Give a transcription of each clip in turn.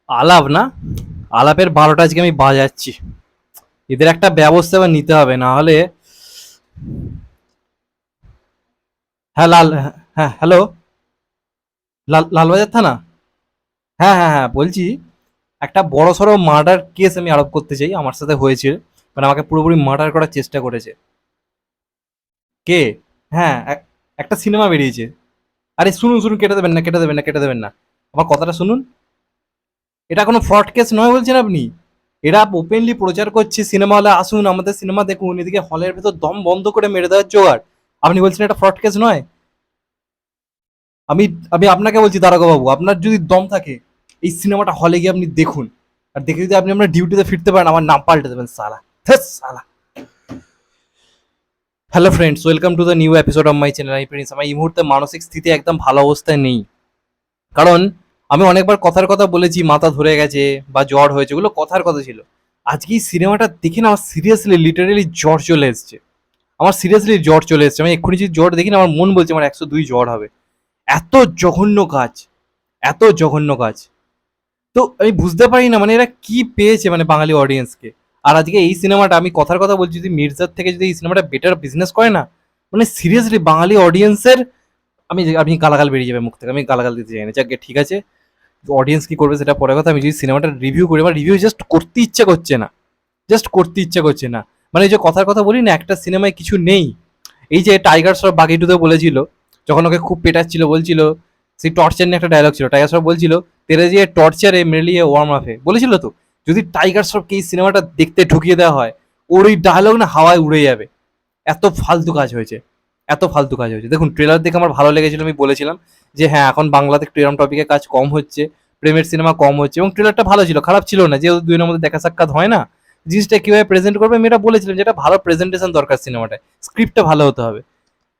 আলাপ না, আলাপের ১২টা আজকে আমি বাজাচ্ছি। এদের একটা ব্যবস্থা এবার নিতে হবে, না হলে। হ্যাঁ লাল, হ্যাঁ হ্যালো, লালবাজার থানা। হ্যাঁ হ্যাঁ হ্যাঁ, বলছি একটা বড় সড়ো মার্ডার কেস আমি আরোপ করতে চাই, আমার সাথে হয়েছে। মানে আমাকে পুরোপুরি মার্ডার করার চেষ্টা করেছে। কে? হ্যাঁ, একটা সিনেমা বেরিয়েছে। আরে শুনুন শুনুন, কেটে দেবেন না, কেটে দেবেন না, কেটে দেবেন না, আমার কথাটা শুনুন। এটা কোনো ফ্রড কেস নয় বলছেন আপনি। এরা ওপেনলি প্রচার করছে সিনেমা হলে আসুন, আমাদের সিনেমা দেখুন, এদিকে হলের ভেতর দম বন্ধ করে মেরে দেওয়ার জোগাড়। আপনি বলছেন এটা ফ্রড কেস নয়? আমি আমি আপনাকে বলছি দারোগা বাবু, আপনার যদি দম থাকে এই সিনেমাটা হলে গিয়ে আপনি দেখুন। আর দেখে যদি আপনি আপনার ডিউটিতে ফিরতে পারেন, আমার নাম পাল্টে দেবেন সালা। ধ্যাস সালা। Hello friends, welcome to the new episode of my channel. আমি প্রিন্স। আমার এই মুহূর্তে মানসিক স্থিতি একদম ভালো অবস্থায় নেই। কারণ আমি অনেকবার কথার কথা বলেছি, মাথা ধরে গেছে বা জ্বর হয়েছে, ওগুলো কথার কথা ছিল। আজকে এই সিনেমাটা দেখে না আমার সিরিয়াসলি লিটারেলি জ্বর চলে এসছে। আমার সিরিয়াসলি জ্বর চলে এসছে। আমি এক্ষুনি যদি জ্বর দেখি না, আমার মন বলছে আমার ১০২ জ্বর হবে। এত জঘন্য কাজ, এত জঘন্য কাজ। তো আমি বুঝতে পারি না মানে এরা কি পেয়েছে মানে বাঙালি অডিয়েন্সকে। আর আজকে এই সিনেমাটা, আমি কথার কথা বলছি, যদি মির্জার থেকে যদি এই সিনেমাটা বেটার বিজনেস করে না, মানে সিরিয়াসলি বাঙালি অডিয়েন্সের, আপনি গালাগাল বেরিয়ে যাবে মুখ থেকে, আমি গালাগাল দিতে চাই না, যাক গে, ঠিক আছে। অডিয়েন্স কি করবে সেটা পরে কথা। আমি যদি সিনেমাটা রিভিউ করি, আমার রিভিউ জাস্ট করতে ইচ্ছা করছে না, জাস্ট করতে ইচ্ছা করছে না। মানে এই যে কথার কথা বলি না, একটা সিনেমায় কিছু নেই। এই যে টাইগার শ্রফ বাঘি টুতে বলেছিল, যখন ওকে খুব পেটাচ্ছিল, বলছিল, সেই টর্চার নিয়ে একটা ডায়লগ ছিল, টাইগার শ্রফ বলছিল, তেরে যে টর্চারে মেরে লিয়ে ওয়ার্ম আপে, বলেছিল তো। যদি টাইগার শ্রফকে এই সিনেমাটা দেখতে ঢুকিয়ে দেওয়া হয়, ওর ওই ডায়লগ না হাওয়ায় উড়ে যাবে। এত ফালতু কাজ হয়েছে, এত ফালতু কাজ হয়েছে। দেখুন, ট্রেলার দেখে আমার ভালো লেগেছিল, আমি বলেছিলাম যে হ্যাঁ, এখন বাংলাতে এরকম টপিকে কাজ কম হচ্ছে, প্রেমের সিনেমা কম হচ্ছে, এবং ট্রেলারটা ভালো ছিল, খারাপ ছিল না। যেহেতু দুজনের মধ্যে দেখা সাক্ষাৎ হয় না, জিনিসটা কিভাবে প্রেজেন্ট করবে আমি এটা বলেছিলাম, যেটা ভালো প্রেজেন্টেশন দরকার সিনেমাটায়, স্ক্রিপ্টটা ভালো হতে হবে।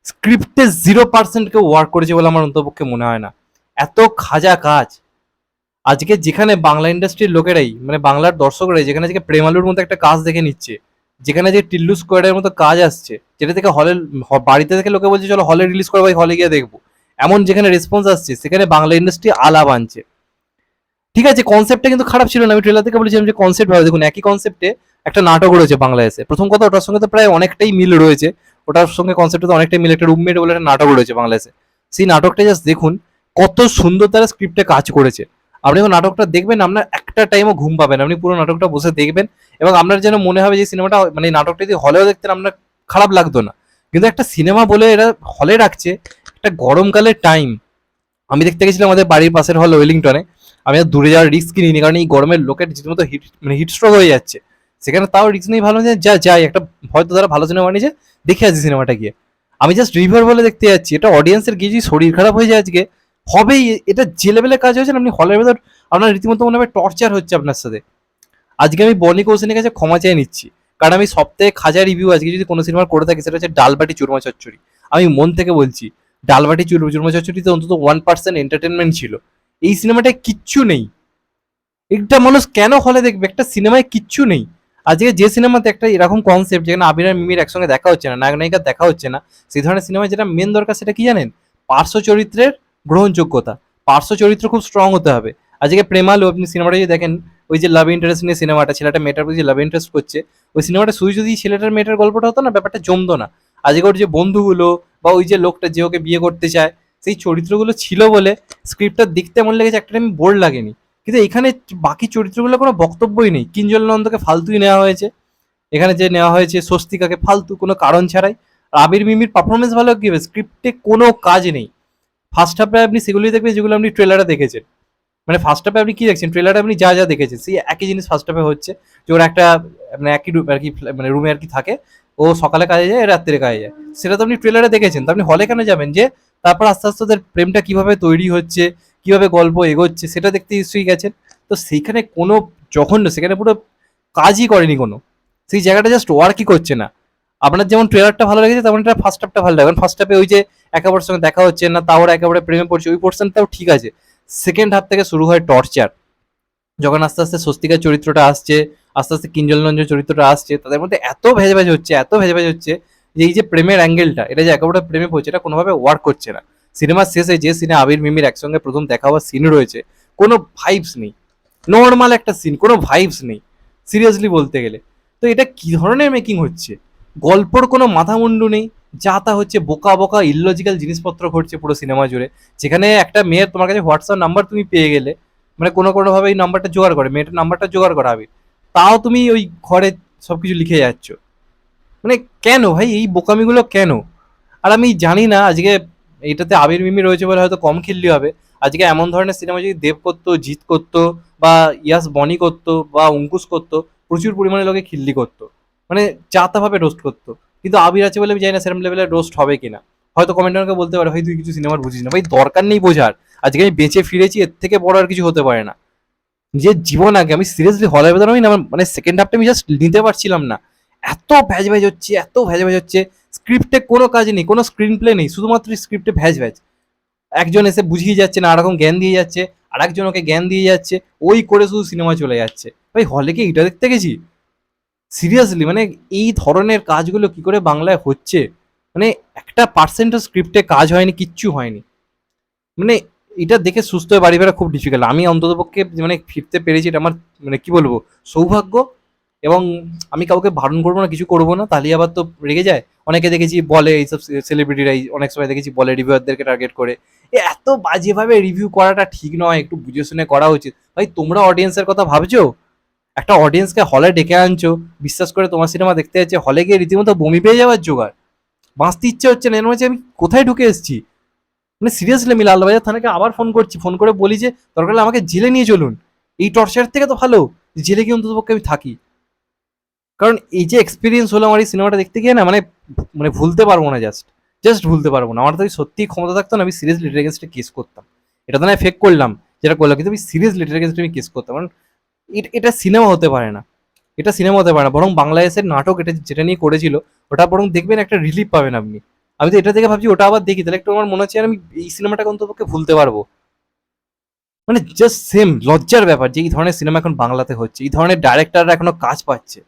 স্ক্রিপ্টে 0% কেউ ওয়ার্ক করেছে বলে আমার অন্তপক্ষে মনে হয় না। এত খাজা কাজ। আজকে যেখানে বাংলা ইন্ডাস্ট্রির লোকেরাই, মানে বাংলার দর্শকরাই, যেখানে আজকে প্রেমালুর মতো একটা কাজ দেখে নিচ্ছে, যেখানে যে টিল্লু স্কোয়ারের মতো কাজ আসছে, যেটা থেকে হলে, বাড়িতে থেকে লোকে বলছে চলো হলে রিলিজ করো ভাই, হলে গিয়ে দেখবো, এমন যেখানে রেসপন্স আসছে, সেখানে বাংলা ইন্ডাস্ট্রি আলাপ আনছে। ঠিক আছে, কনসেপ্টটা কিন্তু খারাপ ছিল না, আমি ট্রেলার থেকে বলেছিলাম যে কনসেপ্ট ভালো। দেখুন, একই কনসেপ্টে একটা নাটক রয়েছে বাংলাদেশে, প্রথম কথা ওটার সঙ্গে তো প্রায় অনেকটাই মিল রয়েছে। ওটার সঙ্গে কনসেপ্টে তো অনেকটাই মিল, একটা রুমমেট বলে একটা নাটক রয়েছে বাংলাদেশে। সেই নাটকটা জাস্ট দেখুন, কত সুন্দর তারা স্ক্রিপ্টে কাজ করেছে। আপনি যখন নাটকটা দেখবেন, আপনার একটা টাইমও ঘুম পাবেন, আপনি পুরো নাটকটা বসে দেখবেন, এবং আপনার যেন মনে হবে যে সিনেমাটা, মানে নাটকটা যদি হলেও দেখতেন আপনার খারাপ লাগতো না। কিন্তু একটা সিনেমা বলে এরা হলে রাখছে, একটা গরমকালের টাইম। আমি দেখতে গেছিলাম আমাদের বাড়ির পাশের হল ওয়েলিংটনে। আমি আর দূরে যাওয়ার রিস্ক নিইনি, কারণ এই গরমের লোকের রীতিমতো হিট, মানে হিট স্ট্রোক হয়ে যাচ্ছে। সেখানে তাও রিস্ক নেই, ভালো যে যা যাই একটা, হয়তো তারা ভালো সিনেমা বানিয়েছে, দেখে আসি সিনেমাটা গিয়ে। আমি জাস্ট রিভিউয়ার বলে দেখতে যাচ্ছি, এটা অডিয়েন্সের গিয়ে যদি শরীর খারাপ হয়ে যায় আজকে, হবেই। এটা যে লেভেলের কাজ হয়েছে না, আপনি হলের ভেতর আপনার রীতিমতো মনে হবে টর্চার হচ্ছে আপনার সাথে। আজকে আমি বনি কৌশিনের কাছে ক্ষমা চেয়ে নিচ্ছি, কারণ আমি সপ্তাহে খাজা রিভিউ আজকে যদি কোনো সিনেমার করে থাকি, সেটা হচ্ছে ডালবাটি চুরমা চচ্চড়ি। আমি মন থেকে বলছি, ডালবাটি চুরমা চচ্চড়িতে অন্তত 1% এন্টারটেনমেন্ট ছিল। এই সিনেমাটায় কিচ্ছু নেই। একটা মানুষ কেন হলে দেখবে, একটা সিনেমায় কিচ্ছু নেই। আজকে যে সিনেমাতে একটা এরকম কনসেপ্ট, যেখানে আবির আর মিমির একসঙ্গে দেখা হচ্ছে না, নায়ক নায়িকার দেখা হচ্ছে না, সেই ধরনের সিনেমায় যেটা মেন দরকার সেটা কি জানেন? পার্শ্ব চরিত্রের গ্রহণযোগ্যতা। পার্শ্ব চরিত্র খুব স্ট্রং হতে হবে। আজকে প্রেমালু, আপনি সিনেমাটা যদি দেখেন, ওই যে লাভ ইন্টারেস্ট নিয়ে সিনেমাটা, ছেলেটা মেয়েটার প্রতি লাভ ইন্টারেস্ট করছে, ওই সিনেমাটা শুধু যদি ছেলেটার মেয়েটার গল্পটা হতো না, ব্যাপারটা জমতো না। আজকে ওর যে বন্ধুগুলো, বা ওই যে লোকটা যে ওকে বিয়ে করতে চায়, সেই চরিত্রগুলো ছিল বলে স্ক্রিপ্টটা দেখতে এমন লেগেছে, একটা টাইম বোর লাগেনি। কিন্তু এখানে বাকি চরিত্রগুলো কোনো বক্তব্যই নেই। কিঞ্জল নন্দকে ফালতুই নেওয়া হয়েছে, এখানে যে নেওয়া হয়েছে স্বস্তিকাকে ফালতু, কোনো কারণ ছাড়াই। আর আবির মিমির পারফরমেন্স ভালো, কি হবে, স্ক্রিপ্টে কোনো কাজ নেই। ফার্স্ট হাফে আপনি সেগুলোই দেখবেন যেগুলো আপনি ট্রেলারে দেখেছেন। মানে ফার্স্ট হাফে আপনি কি দেখছেন, ট্রেলারে আপনি যা যা দেখেছেন সেই একই জিনিস ফার্স্ট হাফে হচ্ছে। যে ওর একটা, মানে একই আর কি, মানে রুমে আর কি থাকে, ও সকালে কাজে যায়, রাত্রে কাজে যায়, সেটা তো আপনি ট্রেলারে দেখেছেন। তো আপনি হলে কেন যাবেন, যে তারপর আস্তে আস্তে ওদের প্রেমটা কিভাবে তৈরি হচ্ছে, কিভাবে গল্প এগোচ্ছে, সেটা দেখতে নিশ্চয়ই গেছেন। তো সেইখানে কোনো জঘন্য, সেখানে পুরো কাজই করেনি কোনো, সেই জায়গাটা জাস্ট ওয়ার্কই করছে না। আপনার যেমন ট্রেলারটা ভালো লেগেছে, তেমন এটা ফার্স্ট হাফটা ভালো লাগে। ফার্স্ট হাফে ওই যে একেবারে সঙ্গে দেখা হচ্ছে না, তাও ওরা একেবারে প্রেমে পড়ছে, ওই পোর্শনটাও ঠিক আছে। সেকেন্ড হাফ থেকে শুরু হয় টর্চার। যখন আস্তে আস্তে স্বস্তিকার চরিত্রটা আসছে, আস্তে আস্তে কিঞ্জল নঞ্জনের চরিত্রটা আসছে, তাদের মধ্যে এত ভেজাভেজ হচ্ছে, এত ভেজাভেজ হচ্ছে, যে এই যে প্রেমের অ্যাঙ্গেলটা, এটা যে একেবারে প্রেমে পড়ছে, এটা কোনোভাবে ওয়ার্ক করছে না। সিনেমার শেষে যে সিনে আবির মিমির একসঙ্গে প্রথম দেখা হওয়ার সিন রয়েছে, কোনো ভাইবস নেই। নর্মাল একটা সিন, কোনো ভাইবস নেই সিরিয়াসলি বলতে গেলে। তো এটা কি ধরনের মেকিং হচ্ছে? গল্পর কোনো মাথা মুন্ডু নেই, যা তা হচ্ছে, বোকা বোকা ইললজিক্যাল জিনিসপত্র ঘটছে পুরো সিনেমা জুড়ে। যেখানে একটা মেয়ের তোমার কাছে হোয়াটসঅ্যাপ নাম্বার তুমি পেয়ে গেলে, মানে কোনো কোনোভাবে এই নাম্বারটা জোগাড় করে, মেয়েটার নাম্বারটা জোগাড় করা হবে, তাও তুমি ওই ঘরে সবকিছু লিখে যাচ্ছ। মানে কেন ভাই এই বোকামিগুলো কেন? আর আমি জানি না আজকে এটাতে আবির মিমি রয়েছে বলে হয়তো কম খিল্লি হবে। আজকে এমন ধরনের সিনেমা যদি দেব করতো, জিৎ করতো, বা ইয়াস বনি করতো, বা অঙ্কুশ করতো, প্রচুর পরিমাণে লোকে খিল্লি করতো, মানে ভাবে রোস্ট করতো। কিন্তু আবির আছে বলে আমি জানি না সেরকম লেভেলের রোস্ট হবে কিনা। হয়তো কমেন্টে আমাকে বলতে পারে ভাই তুই কিছু সিনেমার বুঝিস না, ভাই দরকার নেই বোঝার। আজকে আমি বেঁচে ফিরেছি, এর থেকে বড় আর কিছু হতে পারে না। নিজের জীবন আগে, আমি সিরিয়াসলি হলের ভেতরে আমি না, আমার মানে সেকেন্ড হাফটা আমি জাস্ট নিতে পারছিলাম না। এত ভ্যাজ ভ্যাজ হচ্ছে, এত ভ্যাজ ভ্যাজ হচ্ছে। স্ক্রিপ্টে কোনো কাজ নেই, কোনো স্ক্রিন প্লে নেই, শুধুমাত্র স্ক্রিপ্টে ভ্যাজ ভ্যাজ। একজন এসে বুঝিয়ে যাচ্ছে, না রকম জ্ঞান দিয়ে যাচ্ছে, আর একজন ওকে জ্ঞান দিয়ে যাচ্ছে, ওই করে শুধু সিনেমা চলে যাচ্ছে। ভাই হলে কি এটা দেখতে গেছি? সিরিয়াসলি মানে এই ধরনের কাজগুলো কি করে বাংলায় হচ্ছে? মানে একটা পার্সেন্টও স্ক্রিপ্টে কাজ হয়নি, কিচ্ছু হয়নি। মানে এটা দেখে সুস্থ হয়ে বাড়ি ফেরা খুব ডিফিকাল্ট। আমি অন্ততপক্ষে মানে ফিরতে পেরেছি, এটা আমার মানে কি বলবো, সৌভাগ্য। এবং আমি কাউকে বারণ করবো না, কিছু করবো না, তাহলে আবার তো রেগে যায়। অনেকে দেখেছি বলে, এইসব সেলিব্রিটিরা অনেক সময় দেখেছি বলে রিভিউয়ারদেরকে টার্গেট করে, এত বাজেভাবে রিভিউ করাটা ঠিক নয়, একটু বুঝে শুনে করা উচিত। ভাই তোমরা অডিয়েন্সের কথা ভাবছো? একটা অডিয়েন্সকে হলে ডেকে আনছো, বিশ্বাস করে তোমার সিনেমা দেখতে যাচ্ছে, হলে গিয়ে রীতিমতো বমি পেয়ে যাওয়ার জোগাড়। বাঁচতে ইচ্ছে হচ্ছে না, এর মধ্যে আমি কোথায় ঢুকে এসেছি? মানে সিরিয়াসলি আমি লালবাজার থানাকে আবার ফোন করছি, ফোন করে বলি যে দরকার হলে আমাকে জেলে নিয়ে চলুন, এই টর্চার থেকে তো ভালো জেলে গিয়ে অন্তত পক্ষে আমি থাকি। কারণ এই যে এক্সপিরিয়েন্স হলো আমার এই সিনেমাটা দেখতে গিয়ে না, মানে মানে ভুলতে পারবো না, জাস্ট জাস্ট ভুলতে পারবো না। আমার তো সত্যি ক্ষমতা থাকতো না, আমি সিরিয়াসলি এটার এগেনস্টে কেস করতাম। এটা তো না ফেক করলাম, যেটা করলাম, কিন্তু আমি সিরিয়াসলি এটার এগেনস্টে আমি কেস করতাম। কারণ এটা সিনেমা হতে পারে না, এটা সিনেমা হতে পারে না। বরং বাংলাদেশের নাটক এটা যেটা নিয়ে করেছিল, ওটা বরং দেখবেন একটা রিলিফ পাবেন আপনি। আমি তো এটা থেকে ভাবছি ওটা আবার দেখি, তাহলে একটু আমার মনে হচ্ছে আমি এই সিনেমাটাকে অন্ততপক্ষে ভুলতে পারবো। মানে জাস্ট সেম লজ্জার ব্যাপার যে এই ধরনের সিনেমা এখন বাংলাতে হচ্ছে, এই ধরনের ডাইরেক্টররা এখনো কাজ পাচ্ছে,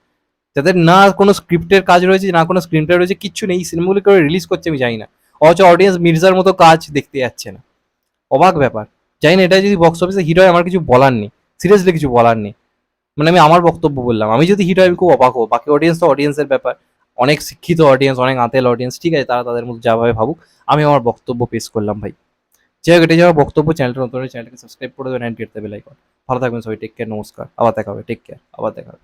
যাদের না কোনো স্ক্রিপ্টের কাজ রয়েছে, না কোনো স্ক্রিন প্লে রয়েছে, কিচ্ছু নেই, এই সিনেমাগুলো করে রিলিজ করছে আমি জানি না। অথচ অডিয়েন্স মির্জার মতো কাজ দেখতে যাচ্ছে না। অবাক ব্যাপার। জানি না এটা যদি বক্স অফিসে হিট হয় আমার কিছু বলার নেই, সিরিয়াসলি কিছু বলার নেই। মানে আমি আমার বক্তব্য বললাম, আমি যদি হিট হয় আমি খুব অবাক হবো। বাকি অডিয়েন্স তো অডিয়েন্সের ব্যাপার, অনেক শিক্ষিত অডিয়েন্স, অনেক আঁতেল অডিয়েন্স, ঠিক আছে, তারা তাদের মধ্যে যাভাবে ভাবুক। আমি আমার বক্তব্য পেশ করলাম ভাই। যাই হোক, এটাই আমার বক্তব্য। চ্যানেলটা নতুন হলে চ্যানেলটাকে সাবস্ক্রাইব করে দেবেন, and hit the bell icon. ভালো থাকবেন সবাই, টেক কেয়ার, নমস্কার, আবার দেখা হবে, টেক কেয়ার, আবার দেখা হবে।